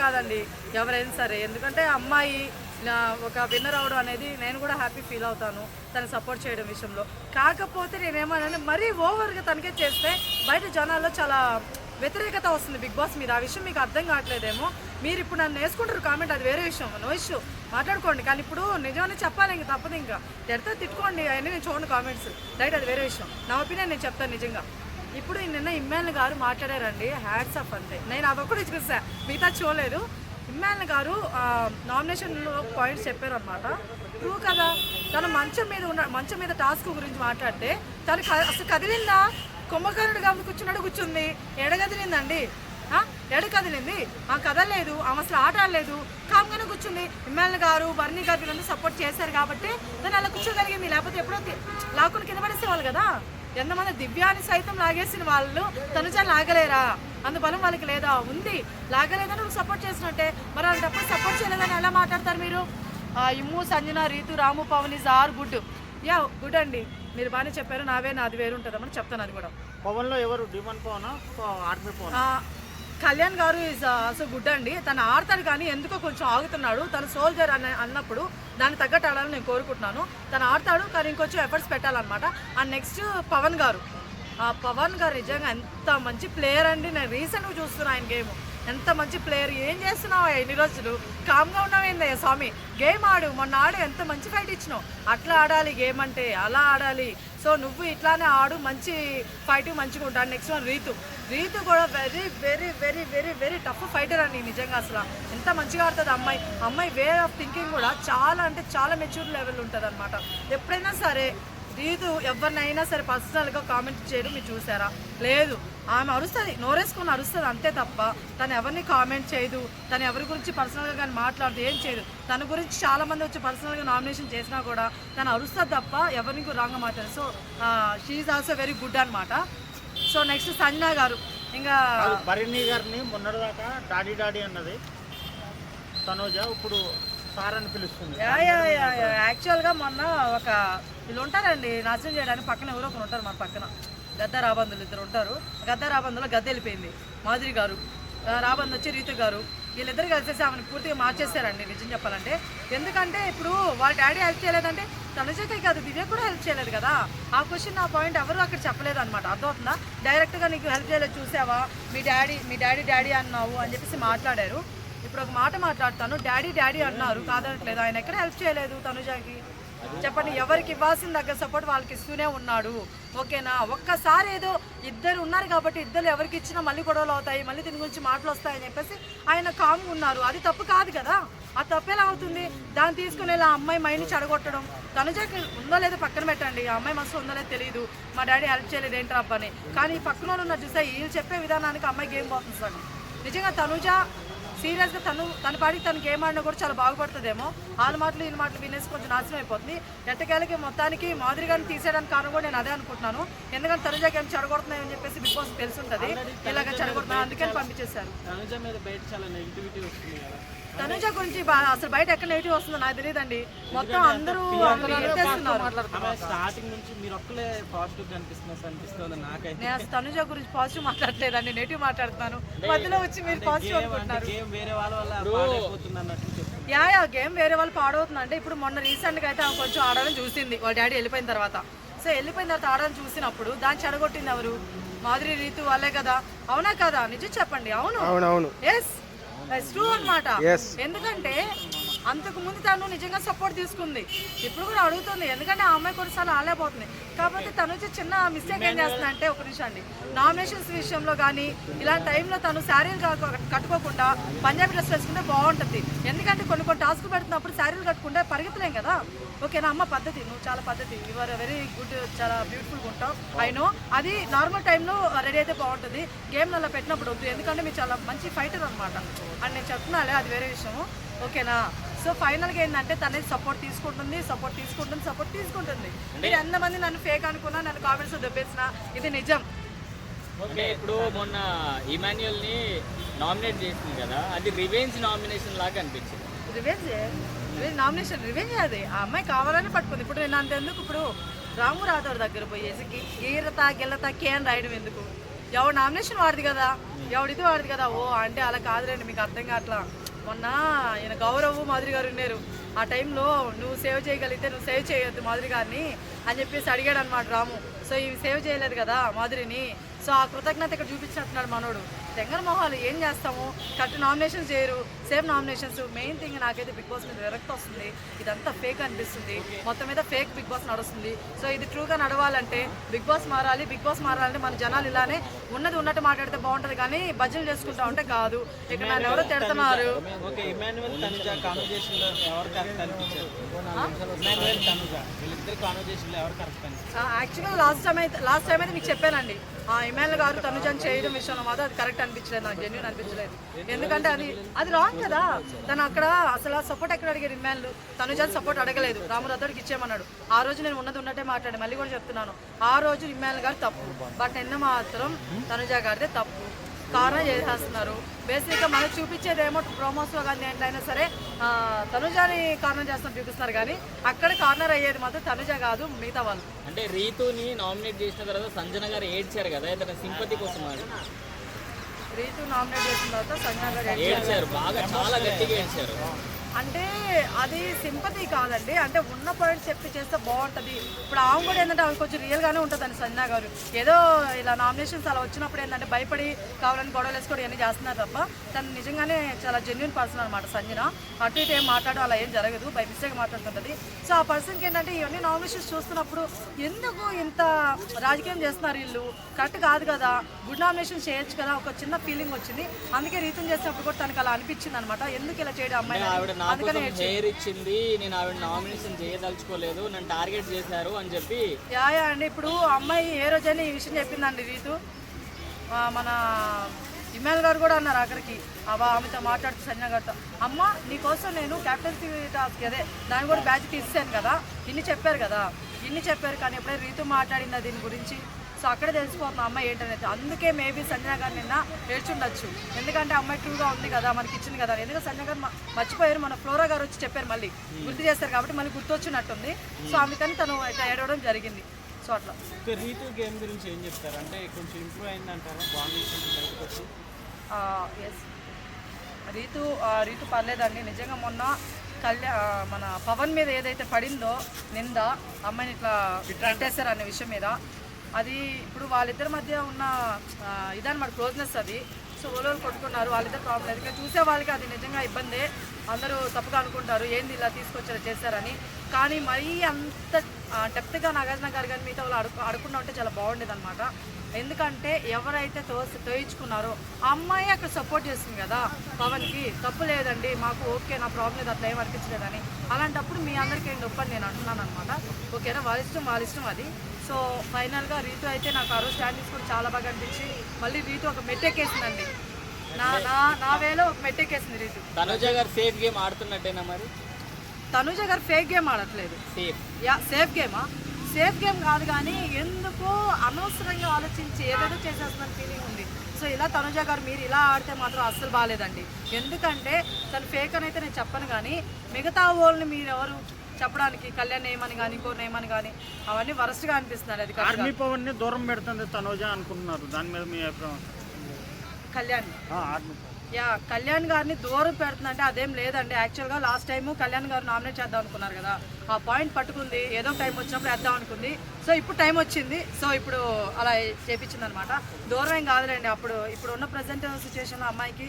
కాదండి ఎవరైనా సరే, ఎందుకంటే అమ్మాయి ఒక విన్నర్ అవడం అనేది నేను కూడా హ్యాపీ ఫీల్ అవుతాను తను సపోర్ట్ చేయడం విషయంలో. కాకపోతే నేనేమన్నా మరీ ఓవర్గా తనకే చేస్తే బయట జనాల్లో చాలా వ్యతిరేకత వస్తుంది బిగ్ బాస్ మీద. ఆ విషయం మీకు అర్థం కావట్లేదేమో. మీరు ఇప్పుడు నన్ను వేసుకుంటారు కామెంట్, అది వేరే విషయం, నో ఇష్యూ, మాట్లాడుకోండి. కానీ ఇప్పుడు నిజమని చెప్పాలి, ఇంక తప్పదు. ఇంకా తిడితే తిట్టుకోండి, అవన్నీ నేను చూడండి కామెంట్స్, రైట్, అది వేరే విషయం. నా ఒపీనియన్ నేను చెప్తాను నిజంగా. ఇప్పుడు నిన్న ఇమ్మాన్ గారు మాట్లాడారండి, హ్యాట్స్ ఆఫ్ అంతే. నేను అదొక్కటి చూసా, మిగతా చూడలేదు. ఇమ్మాన్ గారు నామినేషన్లో పాయింట్స్ చెప్పారు అనమాట. ట్రూ కదా, తను మంచం మీద టాస్క్ గురించి మాట్లాడితే తను అసలు కదిలిందా? కుంభకర్ణుడు కాబట్టి కూర్చుంది, ఎడ కదిలిందండి? ఎడ కదిలింది? కదలలేదు, ఆమె అసలు ఆట ఆడలేదు, కామ్గానే కూర్చుంది. ఇమ్మాన్ గారు బర్నీ గారు వీళ్ళందరూ సపోర్ట్ చేశారు కాబట్టి తను అలా కూర్చోగలిగింది. లేకపోతే ఎప్పుడో లాక్కుని కింద పడేసేవాళ్ళు కదా. ఎంతమంది దివ్యాన్ని సైతం లాగేసిన వాళ్ళు తనుజాన్ని లాగలేరా? అందుబలం వాళ్ళకి లేదా? ఉంది. లాగలేదని నువ్వు సపోర్ట్ చేసినట్టే. మరి అలాంటప్పుడు సపోర్ట్ చేయలేదని ఎలా మాట్లాడతారు మీరు? Immu, Sanjana, Ritu, Ramu, Pawan is are good. Yeah good అండి, మీరు బాగానే చెప్పారు. నాది వేరు ఉంటుందమ్మని చెప్తాను. అది కూడా పవన్లో ఎవరు డిమాండ్ పవన్, ఆర్మీ పవన్? కళ్యాణ్ గారు ఈజ్ ఆల్సో గుడ్ అండి. తను ఆడతాడు కానీ ఎందుకో కొంచెం ఆగుతున్నాడు. తను సోల్జర్ అన్నప్పుడు దానికి తగ్గట్టు ఆడాలని నేను కోరుకుంటున్నాను. తను ఆడతాడు కానీ ఇంకొంచెం ఎఫర్ట్స్ పెట్టాలన్నమాట. అండ్ నెక్స్ట్ పవన్ గారు నిజంగా ఎంత మంచి ప్లేయర్ అండి. నేను రీసెంట్గా చూస్తున్నాను ఆయన గేమ్, ఎంత మంచి ప్లేయర్. ఏం చేస్తున్నావు ఎన్ని రోజులు? కామ్గా ఉన్నావేందయ్యా స్వామి, గేమ్ ఆడు. మొన్న ఆడు, ఎంత మంచి ఫైట్ ఇచ్చినావు. అట్లా ఆడాలి గేమ్ అంటే, అలా ఆడాలి. సో నువ్వు ఇట్లానే ఆడు, మంచి ఫైట్ మంచిగా ఉంటాడు. నెక్స్ట్ వన్ రీతు కూడా very very very very very tough fighter అండి నిజంగా. అసలు ఎంత మంచిగా ఆడుతుంది అమ్మాయి వే ఆఫ్ థింకింగ్ కూడా చాలా అంటే చాలా మెచ్యూర్ లెవెల్ ఉంటుంది అనమాట. ఎప్పుడైనా సరే రీతు ఎవరినైనా సరే పర్సనల్గా కామెంట్ చేయడం మీరు చూసారా? లేదు. ఆమె అరుస్తుంది, నోరేసుకొని అరుస్తుంది అంతే తప్ప తను ఎవరిని కామెంట్ చేయదు. తను ఎవరి గురించి పర్సనల్గా కానీ మాట్లాడుతూ ఏం చేయదు. తన గురించి చాలామంది వచ్చి పర్సనల్గా నామినేషన్ చేసినా కూడా తను అరుస్తుంది తప్ప ఎవరిని రాంగ్గా మాట్లాడదు. So she also very good అనమాట. సో నెక్స్ట్ సంజన గారు. ఇంకా బరిణి గారిని మొన్నటిదాకా డాడీ అన్నది తనూజ, ఇప్పుడు సార్ అని పిలుస్తుంది. యాక్చువల్గా మొన్న ఒక వీళ్ళు ఉంటారండి నాశనం చేయడానికి, పక్కన ఎవరో ఒకరు ఉంటారు మన పక్కన. గద్ద రాబందులు ఇద్దరు ఉంటారు. గద్ద రాబందులో గద్ద వెళ్ళిపోయింది, మాధురి గారు. రాబంద్ వచ్చి రీతు గారు. వీళ్ళిద్దరు కలిసేసి ఆమెను పూర్తిగా మార్చేస్తారండి నిజం చెప్పాలంటే. ఎందుకంటే ఇప్పుడు వాళ్ళ డాడీ హెల్ప్ చేయలేదంటే తనుజకే కాదు, దివ్య కూడా హెల్ప్ చేయలేదు కదా. ఆ క్వశ్చన్, ఆ పాయింట్ ఎవరు అక్కడ చెప్పలేదు అనమాట. అర్థమవుతుందా? డైరెక్ట్గా నీకు హెల్ప్ చేయలేదు, చూసావా, మీ డాడీ అన్నావు అని చెప్పేసి మాట్లాడారు. ఇప్పుడు ఒక మాట మాట్లాడతాను, డాడీ అన్నారు కాదనట్లేదు. ఆయన ఎక్కడ హెల్ప్ చేయలేదు తనుజకి. చెప్పండి, ఎవరికి ఇవ్వాల్సిన దగ్గర సపోర్ట్ వాళ్ళకి ఇస్తూనే ఉన్నాడు. ఓకేనా? ఒక్కసారి ఏదో ఇద్దరు ఉన్నారు కాబట్టి ఇద్దరు ఎవరికి ఇచ్చినా మళ్ళీ గొడవలు అవుతాయి, మళ్ళీ దీని గురించి మాటలు వస్తాయని చెప్పేసి ఆయన కామ్గా ఉన్నారు. అది తప్పు కాదు కదా. ఆ తప్పు ఎలా అవుతుంది? దాన్ని తీసుకుని ఇలా అమ్మాయి మైండ్ని చెడగొట్టడం. తనుజకి ఉందో లేదో పక్కన పెట్టండి, ఆ అమ్మాయి మనసు ఉందో లేదో తెలియదు. మా డాడీ హెల్ప్ చేయలేదు ఏంట్రా అబ్బని. కానీ పక్కన వాళ్ళు ఉన్నారు చూస్తే, వీళ్ళు చెప్పే విధానానికి అమ్మాయి గేమ్ పోతుంది సార్. నిజంగా తనుజ సీరియస్గా తన పాడికి తను గేమ్ ఆడినా కూడా చాలా బాగుపడుతుందేమో. వాళ్ళ మాటలు వీళ్ళ మాటలు వినేసి కొంచెం నాశనం అయిపోతుంది. ఎట్టకేళ్ళకి మొత్తానికి మాదిరి గారిని తీసేయడానికి కారణం కూడా నేను అదే అనుకుంటున్నాను. ఎందుకంటే తనుజ గేమ్ చెడగొడుతున్నాయని చెప్పేసి బిగ్ బాస్ తెలుసుంటుంది, ఇలాగ చెడగొడుతున్నా అందుకని పంపించేశారు. తనుజ గురించి అసలు బయట ఎక్కడ నెగిటివ్ వస్తుందో నాకు తెలియదండి. మొత్తం అందరూ నేను అసలు తనుజ గురించి పాజిటివ్ మాట్లాడలేదండి, నెగిటివ్ మాట్లాడుతున్నాను. మధ్యలో వచ్చి మీరు పాజిటివ్ అనుకుంటున్నారు. గేమ్ వేరే వాళ్ళు పాడవుతుంది అంటే, ఇప్పుడు మొన్న రీసెంట్గా అయితే ఆమె కొంచెం ఆడాలని చూసింది వాళ్ళ డాడీ వెళ్ళిపోయిన తర్వాత. సో వెళ్ళిపోయిన తర్వాత ఆడాలని చూసినప్పుడు దాన్ని చెడగొట్టింది ఎవరు? మాధురి, రీతు వాళ్ళే కదా. అవునా కదా? నిజం చెప్పండి. అవును, ఎస్ ట్రూ అనమాట. ఎందుకంటే అంతకు ముందు తను నిజంగా సపోర్ట్ తీసుకుంది, ఇప్పుడు కూడా అడుగుతుంది. ఎందుకంటే ఆ అమ్మాయి కొన్నిసార్లు ఆలేకపోతుంది. కాకపోతే తను వచ్చి చిన్న మిస్టేక్ ఏం చేస్తుంది అంటే, ఒక నిమిషం అండి, నామినేషన్స్ విషయంలో కానీ ఇలాంటి టైంలో తను శారీలు కట్టుకోకుండా పంజాబీ డ్రెస్ వేసుకుంటే బాగుంటుంది. ఎందుకంటే కొన్ని టాస్క్ పెడుతున్నప్పుడు శారీలు కట్టుకుంటే పరిగెత్తలేం కదా. ఓకేనా అమ్మ? పద్ధతి, నువ్వు చాలా పద్ధతి, యు ఆర్ వెరీ గుడ్, చాలా బ్యూటిఫుల్గా ఉంటావు. అయినో అది నార్మల్ టైంలో రెడీ అయితే బాగుంటుంది, గేమ్లో అలా పెట్టినప్పుడు వద్దు. ఎందుకంటే మీరు చాలా మంచి ఫైటర్ అనమాట అని నేను చెప్తున్నాలే, అది వేరే విషయము. ఓకేనా? సో ఫైనల్గా ఏంటంటే తనేది సపోర్ట్ తీసుకుంటుంది. మీరు ఎంతమంది నన్ను ఫేక్ అనుకున్నా, నన్ను కామెంట్స్ దెబ్బేసిన, ఇది నిజం. ఓకే, ఇప్పుడు మొన్న ఇమాన్యుయల్ ని నామినేట్ చేసింది కదా, అది రివెంజ్ నామినేషన్ లాగా అనిపించింది. రివెంజ్ అది ఆ అమ్మాయి కావాలని పట్టుకుంది. ఇప్పుడు నేను అంతెందుకు, ఇప్పుడు రాము రాథోడ్ దగ్గర పోయేసి గీరత గిల్లత కే అని రాయడం ఎందుకు? ఎవరు నామినేషన్ వాడిది కదా. ఎవడితే వాడిది కదా. ఓ అంటే అలా కాదులేండి, మీకు అర్థం కావట్లా. మొన్న ఈయన గౌరవ్ మాధురి గారు ఉన్నారు, ఆ టైంలో నువ్వు సేవ్ చేయగలిగితే నువ్వు సేవ్ చేయొద్దు మాధురి గారిని అని చెప్పేసి అడిగాడు అనమాట రాము. సో ఇవి సేవ్ చేయలేదు కదా మాధురిని, సో ఆ కృతజ్ఞత ఇక్కడ చూపించినట్టున్నాడు మనోడు. తెంగర మొహాలు ఏం చేస్తాము, కరెక్ట్ నామినేషన్స్ చేయరు, సేమ్ నామినేషన్స్. మెయిన్ థింగ్ నాకైతే బిగ్ బాస్ మీద విరక్తి వస్తుంది, ఇదంతా ఫేక్ అనిపిస్తుంది, మొత్తం మీద ఫేక్ బిగ్ బాస్ నడుస్తుంది. సో ఇది ట్రూగా నడవాలంటే బిగ్ బాస్ మారాలి. బిగ్ బాస్ మారాలంటే మన జనాలు ఇలానే ఉన్నది ఉన్నట్టు మాట్లాడితే బాగుంటుంది, కానీ భజనలు చేసుకుంటా ఉంటే కాదు. ఇక్కడ నన్ను ఎవరో తిడుతున్నారు. యాక్చువల్గా లాస్ట్ టైం అయితే మీకు చెప్పానండి, ఇమానుయల్ గారు తనుజాని చేయడం విషయంలో మాత్రం అది కరెక్ట్ అనిపించలేదు, నాకు జెన్యూన్ అనిపించలేదు. ఎందుకంటే అది రాంగ్ కదా. తను అక్కడ అసలు సపోర్ట్ ఎక్కడ అడిగాడు ఇమానుయల్, తనుజాని సపోర్ట్ అడగలేదు, రామురథోడికి ఇచ్చేయమన్నాడు. ఆ రోజు నేను ఉన్నట్టే మాట్లాడి మళ్ళీ కూడా చెప్తున్నాను, ఆ రోజు ఇమానుయల్ గారు తప్పు, బట్ నిన్న మాత్రం తనుజా గారిదే తప్పు. కార్నర్ చేసేస్తున్నారు. బేసిక్గా మనకు చూపించేది ఏమో ప్రోమోస్లో కానీ ఏంటైనా సరే తనుజాని కార్నర్ చేస్తున్నట్టు చూపిస్తున్నారు, కానీ అక్కడ కార్నర్ అయ్యేది మాత్రం తనుజ కాదు, మిగతా వాళ్ళు. అంటే రీతుని నామినేట్ చేసిన తర్వాత సంజన గారు ఏడ్చారు కదా, ఇతర సింపతి కోసం. రీతు నామినేట్ చేసిన తర్వాత సంజన గారు ఏడ్చారు, బాగా చాలా గట్టిగా ఏడ్చారు. అంటే అది సింపతి కాదండి, అంటే ఉన్న పాయింట్ చెప్పి చేస్తే బాగుంటుంది. ఇప్పుడు ఆమె కూడా ఏంటంటే ఆమె కొంచెం రియల్గానే ఉంటుందండి సంజన గారు. ఏదో ఇలా నామినేషన్స్ అలా వచ్చినప్పుడు ఏంటంటే భయపడి కావాలని గొడవలు వేసుకోవడం ఇవన్నీ చేస్తున్నారు తప్ప తను నిజంగానే చాలా జెన్యూన్ పర్సన్ అనమాట సంజన. అటు ఇటు ఏం మాట్లాడడం అలా ఏం జరగదు, బై మిస్టేక్ మాట్లాడుతుంటుంది. సో ఆ పర్సన్కి ఏంటంటే ఇవన్నీ నామినేషన్స్ చూస్తున్నప్పుడు ఎందుకు ఇంత రాజకీయం చేస్తున్నారు వీళ్ళు, కరెక్ట్ కాదు కదా, గుడ్ నామినేషన్ చేయొచ్చు కదా, ఒక చిన్న ఫీలింగ్ వచ్చింది. అందుకే రీతం చేసినప్పుడు కూడా తనకు అలా అనిపించింది అనమాట, ఎందుకు ఇలా చేయడం అమ్మాయి. హెయిర్ ఇచ్చింది, నేను ఆవిడ నామినేషన్ చేయదలుచుకోలేదు, నన్ను టార్గెట్ చేశారు అని చెప్పి. యా అండి, ఇప్పుడు అమ్మాయి ఏ రోజైనా ఈ విషయం చెప్పిందండి రీతు. మన ఇమానుయల్ గారు కూడా అన్నారు ఆఖరికి ఆమెతో మాట్లాడుతూ సంజన గారితో, అమ్మ నీకోసం నేను క్యాప్టెన్సీ టాస్క్ అదే దాన్ని కూడా బ్యాచ్ తీసాను కదా, ఇన్ని చెప్పారు కదా, ఇన్ని చెప్పారు, కానీ ఎప్పుడైతే రీతు మాట్లాడిందా దీని గురించి, సో అక్కడే తెలిసిపోతుంది అమ్మాయి ఏంటనేది. అందుకే మేబీ సంజన గారు నిన్న ఏడ్చుండొచ్చు, ఎందుకంటే అమ్మాయి ట్రూగా ఉంది కదా, మనకి ఇచ్చింది కదా. ఎందుకంటే సంజన గారు మర్చిపోయారు, మన ఫ్లోరా గారు వచ్చి చెప్పారు, మళ్ళీ గుర్తు చేస్తారు కాబట్టి మళ్ళీ గుర్తొచ్చినట్టుంది. సో అందుకని తను ఇట్లా ఏడవడం జరిగింది. సో అట్లా రీతు గేమ్ గురించి ఏం చెప్తారు, అంటే కొంచెం ఇంప్రూవ్ అయిందంటారా బాగుంది? ఎస్, రీతు పర్లేదండి నిజంగా. మొన్న మన పవన్ మీద ఏదైతే పడిందో నింద, అమ్మాయిని ఇట్లా పెట్టేశారు అనే విషయం మీద, అది ఇప్పుడు వాళ్ళిద్దరి మధ్య ఉన్న ఇదన్నమాట క్లోజ్నెస్ అది. సో ఓలోలు కొట్టుకున్నారు, వాళ్ళిద్దరు ప్రాబ్లం లేదు, కానీ చూసే వాళ్ళకి అది నిజంగా ఇబ్బందే. అందరూ తప్పుగా అనుకుంటారు ఏంది ఇలా తీసుకొచ్చారు చేశారని, కానీ మరీ అంత డెప్త్గా నాగార్జున గారు కానీ మిగతా వాళ్ళు అడగకుండా ఉంటే చాలా బాగుండేది అనమాట. ఎందుకంటే ఎవరైతే తోయించుకున్నారో ఆ అమ్మాయి అక్కడ సపోర్ట్ చేస్తుంది కదా పవన్కి, తప్పు లేదండి మాకు, ఓకే నా ప్రాబ్లం లేదు, అట్లా ఏం అనిపించలేదని. అలాంటప్పుడు మీ అందరికీ ఏం నొప్పని నేను అంటున్నాను అనమాట. ఓకేనా, వాళ్ళ ఇష్టం అది. సో ఫైనల్గా రీతు అయితే నాకు ఆ రోజు స్టాండ్ తీసుకొని చాలా బాగా అనిపించి, మళ్ళీ రీతు ఒక మెట్టెక్కేసిందండి, నా వేలో ఒక మెట్టెక్కేసింది రీతు. తనుజ గారు సేఫ్ గేమ్ ఆడుతున్నట్టేనా మరి? తనుజ గారు ఫేక్ గేమ్ ఆడట్లేదు, సేఫ్ గేమా? సేఫ్ గేమ్ కాదు, కానీ ఎందుకు అనవసరంగా ఆలోచించి ఏదేదో చేసేస్తున్న ఫీలింగ్ ఉంది. సో ఇలా తనుజ గారు మీరు ఇలా ఆడితే మాత్రం అస్సలు బాగాలేదండి. ఎందుకంటే తను ఫేక్ అని అయితే నేను చెప్పను, కానీ మిగతా వాళ్ళని మీరు ఎవరు చెప్పడానికి, కళ్యాణ్ ఏమని కానీ ఇంకోటి ఏమని కానీ అవన్నీ వరస్ట్గా అనిపిస్తున్నారు. అది ఆర్మీ పవన్ ని దూరం పెడుతుంది తనుజ అనుకుంటున్నారు, దాని మీద మీ అభిప్రాయం? కళ్యాణ్ కళ్యాణ్ గారిని దూరం పెడుతుందంటే అదేం లేదండి. యాక్చువల్గా లాస్ట్ టైము కళ్యాణ్ గారు నామినేట్ చేద్దాం అనుకున్నారు కదా, ఆ పాయింట్ పట్టుకుంది, ఏదో టైం వచ్చినప్పుడు వేద్దాం అనుకుంది. సో ఇప్పుడు టైం వచ్చింది, సో ఇప్పుడు అలా చేపించింది అనమాట. దూరం ఏం కాదులేండి. ఇప్పుడు ఉన్న ప్రజెంట్ సిచ్యువేషన్లో అమ్మాయికి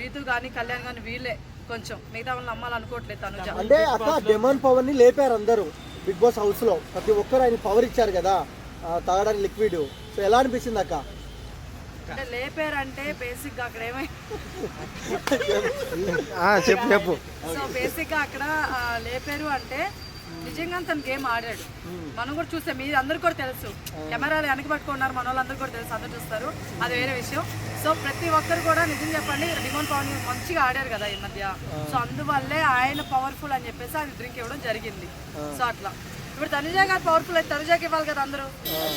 రీతు కానీ కళ్యాణ్ కానీ వీళ్ళే కొంచెం, మిగతా వాళ్ళని నమ్మాలనుకోవట్లేదు తనుజ. అంటే అక్క డెమాన్ పవన్ ని లేపారు అందరూ బిగ్ బాస్ హౌస్ లో, ప్రతి ఒక్కరు ఆయన పవర్ ఇచ్చారు కదా తాగడానికి లిక్విడ్. సో ఎలా అనిపించింది అక్క? అంటే లేపారంటే బేసిక్ గా అక్కడ చెప్పు. సో బేసిక్ గా అక్కడ లేపారు అంటే నిజంగా తను గేమ్ ఆడాడు. మనం కూడా చూసాం, మీరు అందరు కూడా తెలుసు, కెమెరాలు వెనక పట్టుకున్నారు, మన వాళ్ళందరూ కూడా తెలుసు, అందరూ చూస్తారు, అది వేరే విషయం. సో ప్రతి ఒక్కరు కూడా నిజం చెప్పండి డిమాండ్ పవన్ మంచిగా ఆడారు కదా ఈ మధ్య. సో అందువల్లే ఆయన పవర్ఫుల్ అని చెప్పేసి ఆయన డ్రింక్ ఇవ్వడం జరిగింది. సో అట్లా ఇప్పుడు తనుజ గారు పవర్ఫుల్ అయితే తనుజాకి ఇవ్వాలి కదా అందరూ.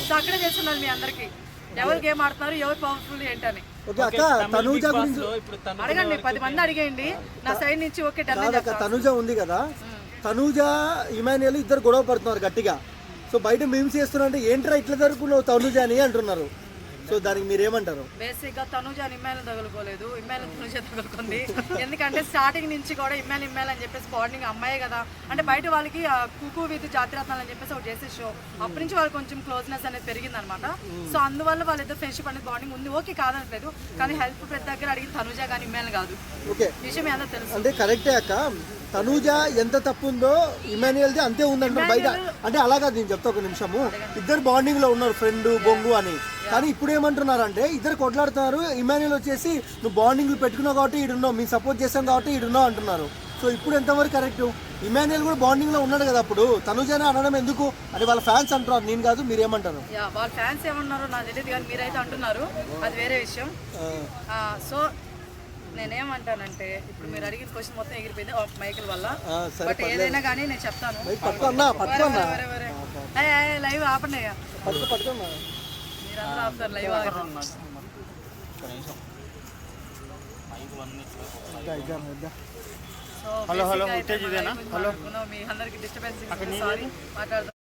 సో అక్కడే చేస్తున్నారు మీ అందరికి ఎవరు గేమ్ ఆడుతున్నారు, ఎవరు పవర్ఫుల్ ఏంటని అడగండి, 10 మంది అడిగేయండి నా సైడ్ నుంచి. ఓకే తనుజ ఉంది కదా, తనుజ ఇమానుయల్ ఇద్దరు గొడవ పడుతున్నారు గట్టిగా. సో బయట మేమ్స్ చేస్తున్నా అంటే ఏంట్రా ఇట్లా జరుపుకున్నావు తనుజ అని అంటున్నారు. సో దానికి మీరేమంటారు? బేసిక్గా తనుజ ఇమ్మాయిల్ తగులుకోలేదు, ఇమ్మాయిల్ తనుజ తగులుకుంది. ఎందుకంటే స్టార్టింగ్ నుంచి కూడా ఇమ్మాయిల్ అని చెప్పేసి బాండింగ్ అమ్మాయే కదా, అంటే బయట వాళ్ళకి కుకు విత్ జాతిరత్నాలు అని చెప్పేసి ఒకటి చేసే షో, అప్పటి నుంచి వాళ్ళు కొంచెం క్లోజ్నెస్ అనేది పెరిగింది అనమాట. సో అందువల్ల వాళ్ళిద్దరు ఫ్రెండ్షిప్ అనేది బాండింగ్ ఉంది. ఓకే కాదనట్లేదు, కానీ హెల్ప్ ప్రతి దగ్గర అడిగిన తనుజ కానీ ఇమ్మాయిల్ కాదు. ఓకే విషయం ఏదో తెలుసు. అంటే కరెక్టే అక్క, తనూజ ఎంత తప్పు ఉందో ఇమాన్యుయల్ది అంతే ఉందంటారు బయట. అంటే అలా కాదు, నేను చెప్తా ఒక నిమిషము. ఇద్దరు బాండింగ్ లో ఉన్నారు, ఫ్రెండ్ బొంగు అని. కానీ ఇప్పుడు ఏమంటున్నారు అంటే ఇద్దరు కొట్లాడుతున్నారు. ఇమాన్యుయల్ వచ్చేసి నువ్వు బాండింగ్ పెట్టుకున్నావు కాబట్టి ఈడున్నావు, మేము సపోర్ట్ చేస్తాం కాబట్టి ఈడున్నావు అంటున్నారు. సో ఇప్పుడు ఎంతవరకు కరెక్ట్? ఇమాన్యుయల్ కూడా బాండింగ్ లో ఉన్నాడు కదా, అప్పుడు తనుజానే అనడం ఎందుకు అని వాళ్ళ ఫ్యాన్స్ అంటున్నారు, నేను కాదు. మీరేమంటారు? వాళ్ళ ఫ్యాన్స్ ఏమన్నారో నాకు తెలియదు, కానీ మీరైతే అంటున్నారు, అది వేరే విషయం. సో నేనేమంటానంటే ఇప్పుడు మీరు అడిగిన క్వశ్చన్ మొత్తం ఎగిరిపోయింది మైకిల్ వల్ల. బట్ ఏదైనా కానీ నేను చెప్తాను. లైవ్ ఆపండి, మీరందరూ ఆపుతారు live. So hello hello Uttej ఇదేనా? హలో మీ అందరికి డిస్టర్బెన్స్ సారీ మాట్లాడుతున్నాను.